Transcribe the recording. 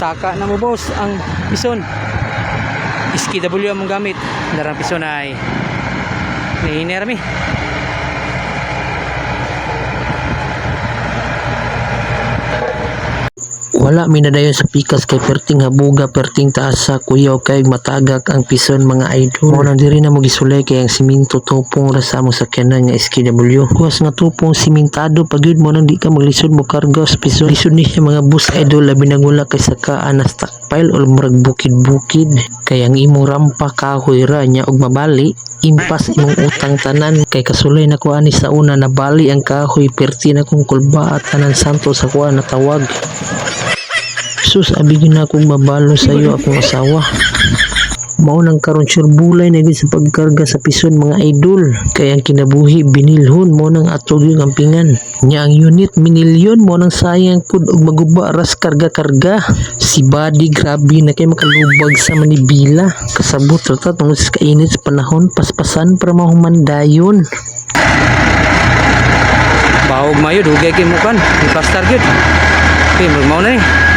Saka na mo boss ang pison. SKW among gamit. Darang pison ay nihinerami. Wala minadayon sa pikas kay perting habuga perting taasa kuyaw kay matagak ang pison mga idol. Mo nang diri na mo gisulay kay ang siminto tupong ra sa among sakyanan nga SKW. Kuwas nga tupong simentado pagyud mo nang di ka maglisod mo karga sa pison. Lisod ni siya mga bus idol labi nang wala kay sakaan na stockpile or murag bukid-bukid. Kay ang imong rampa kahoy ra nya og mabali impas imong utang tanan kay kasulay na ko ani sa una na bali ang kahoy perti na kong kulba at tanan santo sa kuha na tawag. Sus, abigin na akong mabalo sa iyo akong asawa. Maunang karon sure bulay na sa pagkarga sa pison mga idol. Kaya ang kinabuhi binilhon mo nang atog yung ampingan. Nya ang unit minilyon mo nang sayang kud og maguba ras karga-karga. Si Buddy grabe na kay makalubag sa Manibila. Kasabot ra ta tungod sa kainit sa panahon paspasan para mahumandayon. Bahog mayo dugay kay mo kan. Ipastar gyud. Okay, magmao na ni.